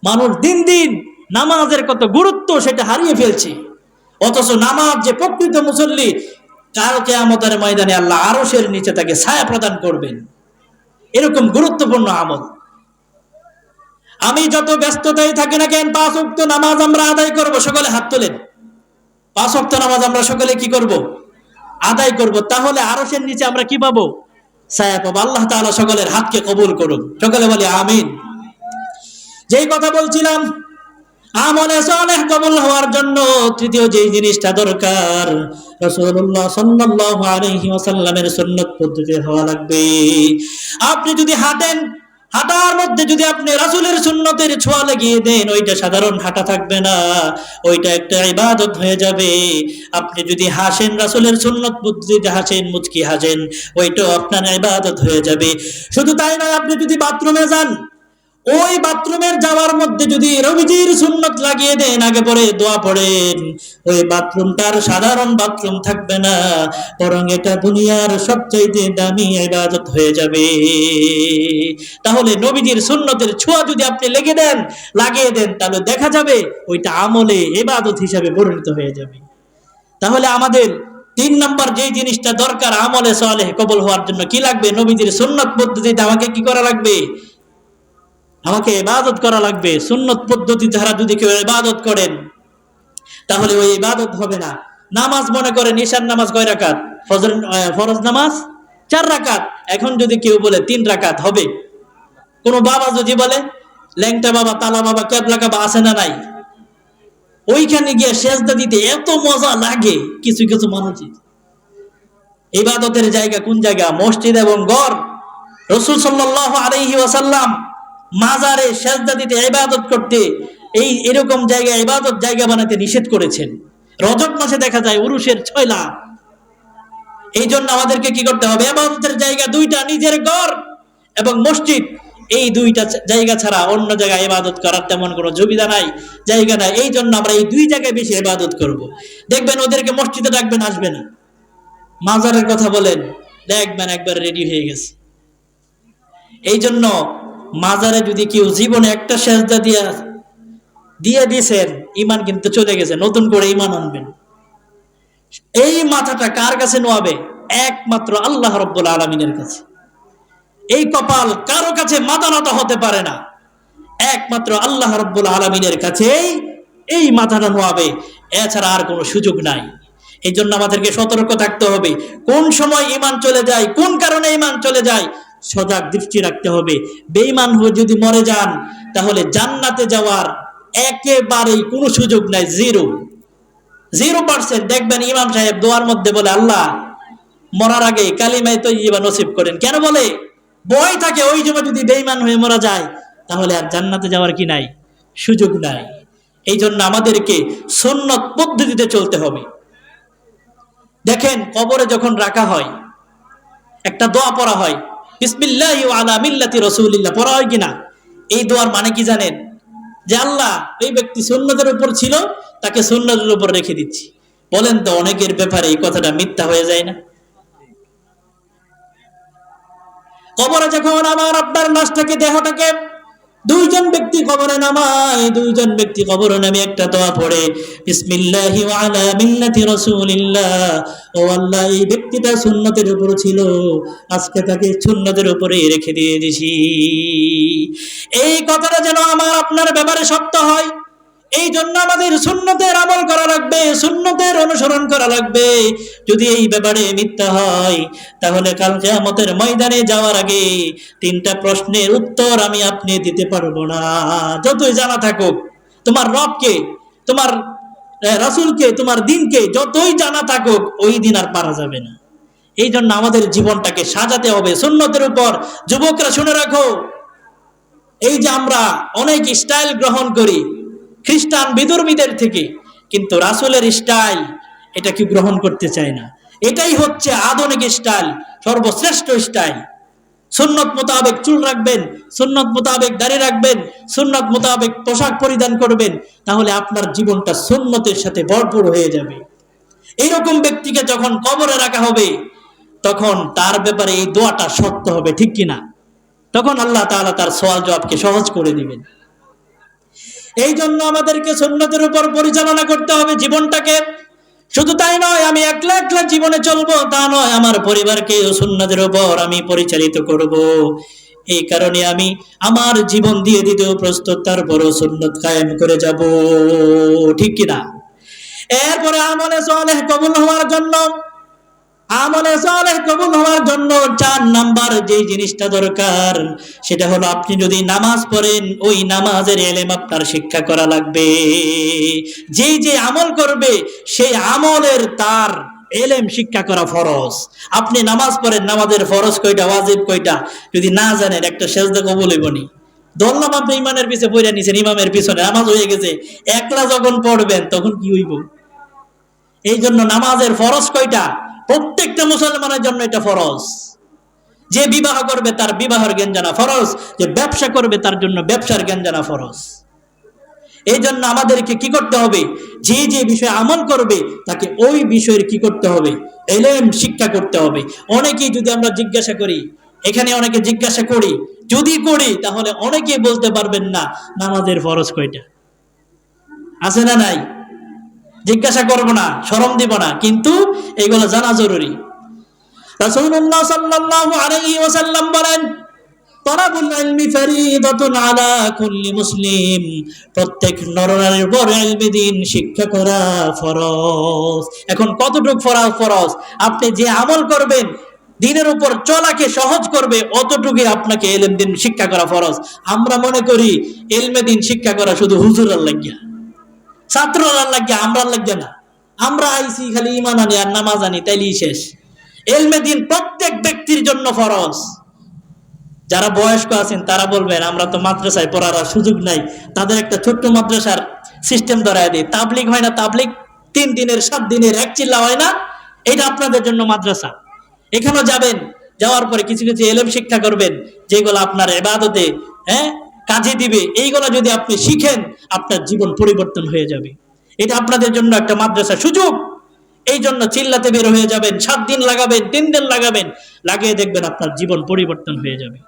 মানুষ দিন দিন নামাজের কত গুরুত্ব সেটা হারিয়ে ফেলছে। অথচ নামাজ যে প্রকৃত মুসল্লি, কাল কিয়ামতের ময়দানে আল্লাহ আরশের নিচে তাকে ছায়া প্রদান করবেন, এরকম গুরুত্বপূর্ণ আমল। আমি যত ব্যস্ততায় থাকি না কেন, 5 ওয়াক্ত নামাজ আমরা আদায় করব। সকলে হাত তোলেন। 5 ওয়াক্ত নামাজ আমরা সকলে কি করব? আদায় করব। তাহলে আরশের নিচে আমরা কি পাবো? ছায়া পাবো। আল্লাহ তাআলা সকলের হাতকে কবুল করুন। সকলে বলি আমিন। যেই কথা বলছিলাম, আমলে সালেহ কবুল হওয়ার জন্য তৃতীয় যেই জিনিসটা দরকার, রাসূলুল্লাহ সাল্লাল্লাহু আলাইহি ওয়াসাল্লামের সুন্নাত পদ্ধতি হওয়া লাগবে। আপনি যদি হাঁটেন, হাঁটার মধ্যে যদি আপনি রাসূলের সুন্নতের ছোঁয়া লাগিয়ে দেন, ওইটা সাধারণ হাঁটা থাকবে না, ওইটা একটা ইবাদত হয়ে যাবে। আপনি যদি হাসেন, রাসূলের সুন্নত পদ্ধতিতে হাসেন, মুচকি হাসেন, ওইটাও আপনার ইবাদত হয়ে যাবে। শুধু তাই নয়, আপনি যদি বাথরুমে যান, ওই বাথরুমের যাওয়ার মধ্যে যদি নবীজির সুন্নত লাগিয়ে দেন, আগে পরে দোয়া পড়েন, ওই বাথরুমটার সাধারণ বাথরুম থাকবে না, বরং এটা দুনিয়ার সবচাইতে দামি ইবাদত হয়ে যাবে। তাহলে নবীজির সুন্নতের ছোঁয়া যদি আপনি লাগিয়ে দেন, তাহলে দেখা যাবে ওইটা আমলে ইবাদত হিসাবে পরিণত হয়ে যাবে। তাহলে আমাদের 3 নম্বর যেই জিনিসটা দরকার আমলে সালেহ কবুল হওয়ার জন্য, কি লাগবে? নবীজির সুন্নত পদ্ধতিতে আমাকে কি করা লাগবে? আমাকে ইবাদত করা লাগবে। সুন্নত পদ্ধতি ছাড়া যদি কেউ ইবাদত করেন, তাহলে ওই ইবাদত হবে না। নামাজ মনে করেন ঈশার নামাজ কয় রাকাত? ফরজ নামাজ 4 রাকাত। এখন যদি কেউ বলে 3 রাকাত হবে, কোন বাবা যদি বলে, ল্যাংটা বাবা, তালা বাবা, কেবলা কাবা আছে না নাই, ওইখানে গিয়ে সেজদা দিতে এত মজা লাগে। কিছু কিছু মানুষের ইবাদতের জায়গা কোন জায়গা? মসজিদ এবং ঘর। রাসূল সাল্লাল্লাহু আলাইহি ওয়াসাল্লাম মাজারে সেজদা দিতে, ইবাদত করতে, এরকম জায়গা ইবাদত জায়গা বানাতে নিষেধ করেছেন। রজব মাসে দেখা যায় উরুসের 6 লাখ। এই জন্য আমাদেরকে কি করতে হবে? ইবাদতের জায়গা 2টা, নিজের ঘর এবং মসজিদ। এই 2টা জায়গা ছাড়া অন্য জায়গায় ইবাদত করার তেমন কোনো সুবিধা নাই, জায়গা নাই। এই জন্য আমরা এই 2 জায়গায় বেশি ইবাদত করব। দেখবেন ওদেরকে মসজিদে ডাকবেন, আসবে না। মাজারের কথা বলেন, দেখবেন একবার রেডি হয়ে গেছে। এই জন্য মাজারে যদি কেউ জীবনে একটা সেজদা দিয়ে দিয়েছেন, ঈমান কিন্তু চলে গেছে, নতুন করে ঈমান আনবেন। এই মাথাটা কার কাছে নোয়াবে? একমাত্র আল্লাহ রাব্বুল আলামিনের কাছে। এই কপাল কারো কাছে মাথা নত হতে পারে না, একমাত্র আল্লাহ রাব্বুল আলামিনের কাছে এই মাথাটা নোয়াবে, এছাড়া আর কোনো সুযোগ নাই। এই জন্য আমাদেরকে সতর্ক থাকতে হবে, কোন সময় ঈমান চলে যায়, কোন কারণে ঈমান চলে যায়, সজাগ দৃষ্টি রাখতে হবে। বেঈমান হয়ে যদি মরে যান, তাহলে জান্নাতে যাওয়ার একেবারেই কোনো সুযোগ নাই, 0%। দেখবেন ইমাম সাহেব দোয়ার মধ্যে বলে, আল্লাহ মরার আগে কালিমায়ে তয়্যিবা নসিব করেন। কেন বলে? ভয় থাকে ওই সময় যদি বেঈমান হয়ে মারা যায়, তাহলে আর জান্নাতে যাওয়ার কি নাই? সুযোগ নাই। এই জন্য আমাদেরকে সুন্নত পদ্ধতিতে চলতে হবে। দেখেন, কবরে যখন রাখা হয়, একটা দোয়া পড়া হয়, বিসমিল্লাহি ওয়া আলা মিল্লাতি রাসূলিল্লাহ, পড়া হয় কিনা? এই দোয়ার মানে কি জানেন? যে আল্লাহ, এই ব্যক্তি সুন্নতের উপর ছিল, তাকে সুন্নতের উপর রেখে দিচ্ছি। বলেন তো, অনেকের ব্যাপারে এই কথাটা মিথ্যা হয়ে যায় না? কবরে যখন আমার আপনার লাশটাকে, দেহটাকে 2 জন ব্যক্তি কবরে নামায়, 2 জন ব্যক্তি কবরে নামে একটা দোয়া পড়ে, বিসমিল্লাহি ওয়া আলা মিল্লাতি রাসূলিল্লাহ। ও আল্লাহ, এই ব্যক্তিটা সুন্নতের উপর ছিল, আজকে তাকে সুন্নতের উপরে রেখে দিয়ে দিছি। এই কথাটা যেন আমার আপনার ব্যাপারে সত্য হয়, এই জন্য আমাদের সুন্নতের আমল করা লাগবে, সুন্নতের অনুসরণ করা লাগবে। যদি এই ব্যাপারে মিথ্যা হয়, তাহলে কাল কিয়ামতের ময়দানে যাওয়ার আগে 3টা প্রশ্নের উত্তর আমি আপনি দিতে পারবো না। যতই জানা থাকুক, তোমার রবকে, তোমার রাসূলকে, তোমার দ্বীনকে যতই জানা থাকুক, ওই দিন আর পারা যাবে না। এই জন্য আমাদের জীবনটাকে সাজাতে হবে সুন্নতের উপর। যুবকরা শুনে রাখো, এই যে আমরা অনেক স্টাইল গ্রহণ করি খ্রিস্টান বিধর্মীদের থেকে, কিন্তু রাসূলের স্টাইল এটা কি গ্রহণ করতে চায় না। এটাই হচ্ছে আধুনিক স্টাইল, সর্বশ্রেষ্ঠ স্টাইল। সুন্নত মোতাবেক চুল রাখবেন, সুন্নত মোতাবেক দাড়ি রাখবেন, সুন্নত মোতাবেক পোশাক পরিধান করবেন, তাহলে আপনার জীবনটা সুন্নতের সাথে ভরপুর হয়ে যাবে। এইরকম ব্যক্তিকে যখন কবরে রাখা হবে, তখন তার ব্যাপারে এই দোয়াটা সত্য হবে, ঠিক কিনা? তখন আল্লাহ তাআলা তার সওয়াল জবাবকে সহজ করে দিবেন। এই জন্য আমাদেরকে সুন্নতের উপর পরিচালনা করতে হবে জীবনটাকে। শুধু তাই নয়, আমি একলা একলা জীবনে চলবো তা নয়, আমার পরিবারকে সুন্নতের উপর আমি পরিচালিত করব। এই কারণে আমি আমার জীবন দিয়ে দিতেও প্রস্তুত, তারপরও সুন্নত কায়েম করে যাব, ঠিক কিনা? এরপরে আমলে সালেহ কবুল হওয়ার জন্য, আমলে সালেহ কবুল হওয়ার জন্য 4 নাম্বার যে জিনিসটা দরকার সেটা হলো, আপনি যদি নামাজ পড়েন ওই নামাজের ইলম আপনার শিক্ষা করা লাগবে। যে আমল করবে সেই আমলের তার ইলম শিক্ষা করা ফরজ। আপনি নামাজ পড়েন, নামাজের ফরজ কয়টা, ওয়াজিব কয়টা যদি না জানেন, একটা সেজদা কবুল হইবনি। ধরলাম আপনি ইমানের পিছে পড়ে নিছেন, ইমামের পিছনে নামাজ হয়ে গেছে, একলা যখন পড়বেন তখন কি হইব? এই জন্য নামাজের ফরজ কয়টা? প্রত্যেকটা মুসলমানের জন্য এটা ফরজ। যে বিবাহ করবে তার বিবাহের জ্ঞান জানা ফরজ, যে ব্যবসা করবে তার জন্য ব্যবসার জ্ঞান জানা ফরজ। এই জন্য আমাদেরকে কি করতে হবে? যে বিষয়ে আমল করবে তাকে ওই বিষয়ের কি করতে হবে? ইলম শিক্ষা করতে হবে। অনেকেই যদি আমরা জিজ্ঞাসা করি, এখানে অনেকে জিজ্ঞাসা করি, যদি করি তাহলে অনেকেই বলতে পারবেন না নামাজের ফরজ কয়টা। আছে না নাই? জিজ্ঞাসা করব না, শরম দিব না, কিন্তু এগুলো জানা জরুরি। রাসূলুল্লাহ সাল্লাল্লাহু আলাইহি ওয়াসাল্লাম বলেন, তালাবুল ইলমি ফরিদাতুন আলা কুল্লি মুসলিম, প্রত্যেক নরনারীর উপর ইলমে দ্বীন শিক্ষা করা ফরজ। এখন কতটুকু ফরজ? আপনি যে আমল করবেন দ্বীনের উপর চলাকে সহজ করবে, অতটুকুই আপনাকে ইলম দ্বীন শিক্ষা করা ফরজ। আমরা মনে করি ইলমে দ্বীন শিক্ষা করা শুধু হুজুরের লাগিয়া, ছাত্ররা লাগিয়া, আমরা লাগিয়া না। আমরা আইছি খালি ঈমান আনি আর নামাজ আনি, তাইলেই শেষ। ইলমে দ্বীন প্রত্যেক ব্যক্তির জন্য ফরজ। যারা বয়স্ক আছেন তারা বলবেন আমরা তো মাদ্রাসায় পড়ার সুযোগ নাই, তাদের একটা ছোট্ট মাদ্রাসার সিস্টেম ধরায় দিই। তাবলিগ হয় না? তাবলিগ 3 দিনের 7 দিনের এক চিল্লা হয় না? এটা আপনাদের জন্য মাদ্রাসা। এখানেও যাবেন, যাওয়ার পরে কিছু কিছু ইলম শিক্ষা করবেন যেগুলো আপনার ইবাদতে কাজে দিবে। এইগুলো যদি আপনি শিখেন আপনার জীবন পরিবর্তন হয়ে যাবে। এটা আপনাদের জন্য একটা মাদ্রাসা সুযোগ। এই জন্য চিল্লাতে বের হয়ে যাবেন, 7 দিন লাগাবেন, 3 দিন লাগাবেন, লাগিয়ে দেখবেন আপনার জীবন পরিবর্তন হয়ে যাবে।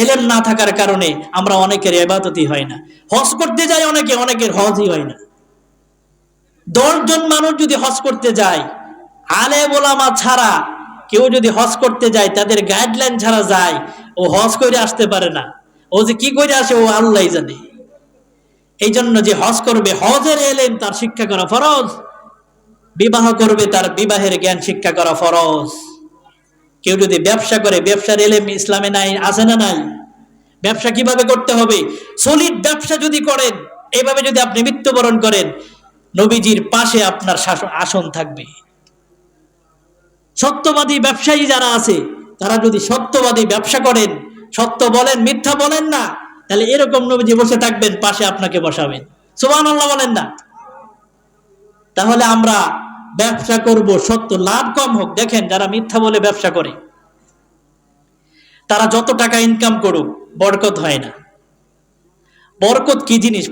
ইলম না থাকার কারণে আমরা অনেকের ইবাদতই হয় না। হজ করতে যায় অনেকের হজই হয় না। 10 জন মানুষ যদি হজ করতে যায়, আলেম ওলামা ছাড়া কেউ যদি হজ করতে যায়, তাদের গাইডলাইন ছাড়া যায়, ও হজ করে আসতে পারে না। ও যে কি করে আসে ও আল্লাহই জানে। এই জন্য যে হজ করবে, হজের ইলম তার শিক্ষা করা ফরজ। বিবাহ করবে, তার বিবাহের জ্ঞান শিক্ষা করা ফরজ। কেউ যদি ব্যবসা করে, ব্যবসার ইলম ইসলামে নাই, আছে না নাই? ব্যবসা কিভাবে করতে হবে, সলিড ব্যবসা যদি করেন, এইভাবে যদি আপনি মৃত্যুবরণ করেন, নবীজির পাশে আপনার আসন থাকবে। সত্যবাদী ব্যবসায়ী যারা আছে, তারা যদি সত্যবাদী ব্যবসা করেন, সত্য বলেন, মিথ্যা বলেন না, তাহলে এরকম নবীজি বসে থাকবেন, পাশে আপনাকে বসাবেন। সুবহানাল্লাহ বলেন না? তাহলে আমরা ব্যবসা করব, সত্য, লাভ কম হোক। দেখেন যারা মিথ্যা বলে ব্যবসা করে, তারা যত টাকা ইনকাম করুক বরকত হয় না। বরকত কি জিনিস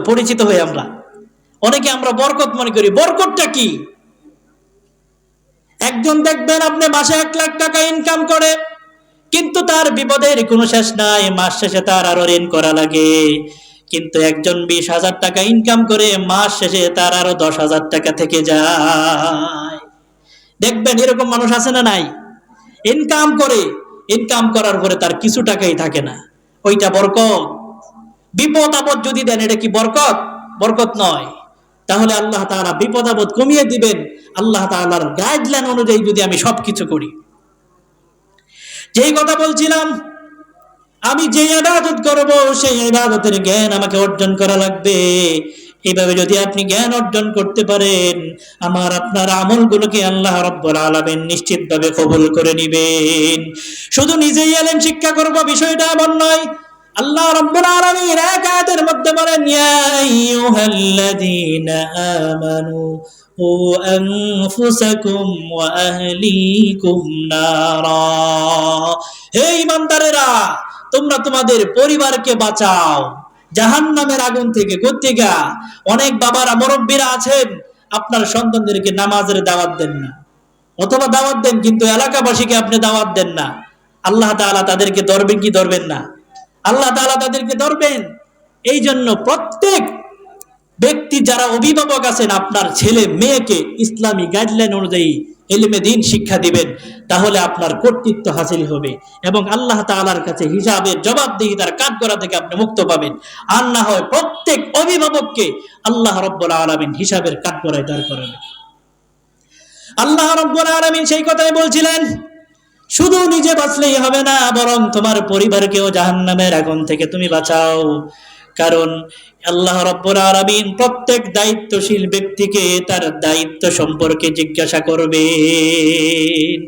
পরিচিত হয়ে অনেকে আমরা বরকত মনে করি। বরকতটা কি? একজন দেখবেন আপনি মাসে 1 লাখ টাকা ইনকাম করে, কিন্তু তার বিপদের কোনো শেষ নাই, মাস শেষে তার আরো ঋণ করা লাগে। কিন্তু একজন 20,000 টাকা ইনকাম করে, মাস শেষে তার আরো 10,000 টাকা থেকে যায়। দেখবেন এরকম মানুষ আছে না নাই? ইনকাম করে, ইনকাম করার পরে তার কিছু টাকাই থাকে না। ওইটা বরকত? বিপদ আপদ যদি দেন, এটা কি বরকত? বরকত নয়। তাহলে আল্লাহ তাআলা বিপদ আপদ কমিয়ে দিবেন আল্লাহ তাআলার গাইডলাইন অনুযায়ী যদি আমি সবকিছু করি। যেই কথা বলছিলাম, আমি যে ইবাদত করব সেই ইবাদতের জ্ঞান আমাকে অর্জন করা লাগবে। এইভাবে যদি আপনি জ্ঞান অর্জন করতে পারেন, আমার আপনার আমলগুলোকে আল্লাহ রাব্বুল আলামিন নিশ্চিতভাবে কবুল করে নেবেন। শুধু নিজেই ইলম শিক্ষা করব বিষয়টা এমন নয়। আল্লাহ রাব্বুল আলামিন এক আয়াতের মধ্যে বলেন, ইয়া আইয়ুহাল্লাযীনা আমানু ও আনফুসাকুম ওয়া আহলিকুম নারা। হে ঈমানদারেরা, তোমরা তোমাদের পরিবারকে বাঁচাও জাহান্নামের আগুন থেকে। কোত্থেকে? অনেক বাবারা, মুরব্বীরা আছেন, আপনার সন্তানদেরকে নামাজের দাওয়াত দেন না, অথবা দাওয়াত দেন কিন্তু এলাকাবাসীকে আপনি দাওয়াত দেন না। আল্লাহ তাআলা তাদেরকে ধরবেন কি ধরবেন না? আল্লাহ তাআলা তাদেরকে ধরবেন। এই জন্য প্রত্যেক ব্যক্তি যারা অভিভাবক আছেন, আপনার ছেলে মেয়েকে ইসলামী গাইডলাইন অনুযায়ী ইলমে দ্বীন শিক্ষা দিবেন, তাহলে আপনার কর্তৃত্ব হাসিল হবে এবং আল্লাহ তাআলার কাছে হিসাবের জবাবদিহিতার কাঠগড়া থেকে আপনি মুক্ত পাবেন। আর না হয় প্রত্যেক অভিভাবককে আল্লাহ রাব্বুল আলামিন হিসাবের কাঠগড়ায় দাঁড় করাবেন। আল্লাহ রাব্বুল আলামিন সেই কথাই বলছিলেন, শুধু নিজে বাঁচলেই হবে না, বরং তোমার পরিবারকেও জাহান্নামের আগুন থেকে তুমি বাঁচাও। কারণ আল্লাহ রাব্বুল আলামিন প্রত্যেক দায়িত্বশীল ব্যক্তিকে তার দায়িত্ব সম্পর্কে জিজ্ঞাসা করবেন।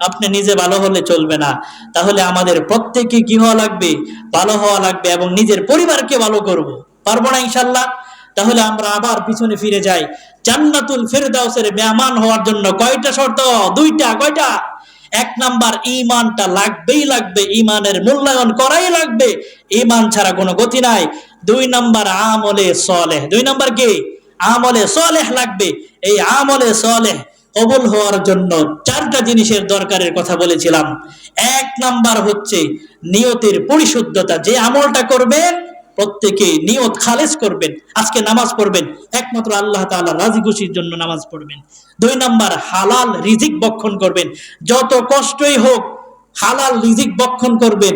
আপনি নিজে ভালো হলে চলবে না, তাহলে আমাদের প্রত্যেককে কি হওয়া লাগবে? ভালো হওয়া লাগবে এবং নিজের পরিবারকে ভালো করব। পারবো না ইনশাআল্লাহ? তাহলে আমরা আবার পিছনে ফিরে যাই। জান্নাতুল ফেরদাউসের মেহমান হওয়ার জন্য কয়টা শর্ত? দুইটা। কয়টা? এক নাম্বার, ঈমানটা লাগবেই লাগবে, ঈমানের মূল্যায়ন করাই লাগবে, ঈমান ছাড়া কোনো গতি নাই। দুই নাম্বার, আমলে সালেহ। দুই নাম্বার কি? আমলে সালেহ লাগবে। এই আমলে সালেহ কবুল হওয়ার জন্য চারটা জিনিসের দরকারের কথা বলেছিলাম। এক নাম্বার হচ্ছে নিয়তের পরিশুদ্ধতা। যে আমলটা করবেন প্রত্যেকে নিয়ত খালেস করবেন। আজকে নামাজ পড়বেন একমাত্র আল্লাহ তাআলা রাজি খুশির জন্য নামাজ পড়বেন। দুই নাম্বার, হালাল রিজিক বক্ষণ করবেন, যত কষ্টই হোক হালাল রিজিক বক্ষণ করবেন।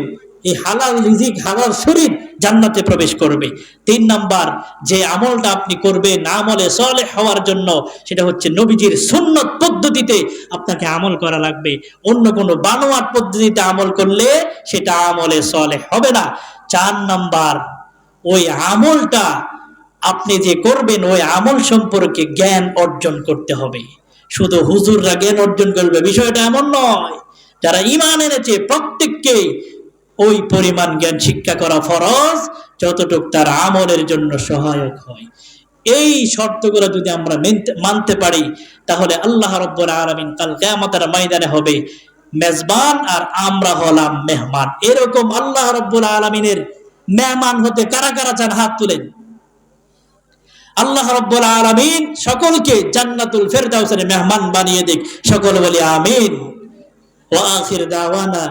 এই হালাল রিজিক, হালাল শরীর জান্নাতে প্রবেশ করবে। তিন নাম্বার, যে আমলটা আপনি করবেন আমলে সালেহ হওয়ার জন্য, সেটা হচ্ছে নবীজির সুন্নত পদ্ধতিতে আপনাকে আমল করা লাগবে। অন্য কোনো বানোয়াট পদ্ধতিতে আমল করলে সেটা আমলে সালেহ হবে না। চার নাম্বার, ওই আমলটা আপনি যে করবেন ওই আমল সম্পর্কে জ্ঞান অর্জন করতে হবে। শুধু হুজুররা জ্ঞান অর্জন করবে বিষয়টা এমন নয়। যারা ঈমান এনেছে প্রত্যেককে ওই পরিমাণ জ্ঞান শিক্ষা করা ফরজ যতটুক তার আমলের জন্য সহায়ক হয়। এই শর্তগুলো যদি আমরা মানতে পারি, তাহলে আল্লাহ রাব্বুল আলামিন কাল কিয়ামতের ময়দানে হবে মেজবান আর আমরা হলাম মেহমান। এরকম আল্লাহ রাব্বুল আলামিনের মেহমান হতে কারা কারা চান? হাত তুলেন। আল্লাহ রাব্বুল আলামিন সকলকে জান্নাতুল ফেরদাউসের মেহমান বানিয়ে দিক। সকল বলি আমিন। ওয়া আখির দাওয়ানা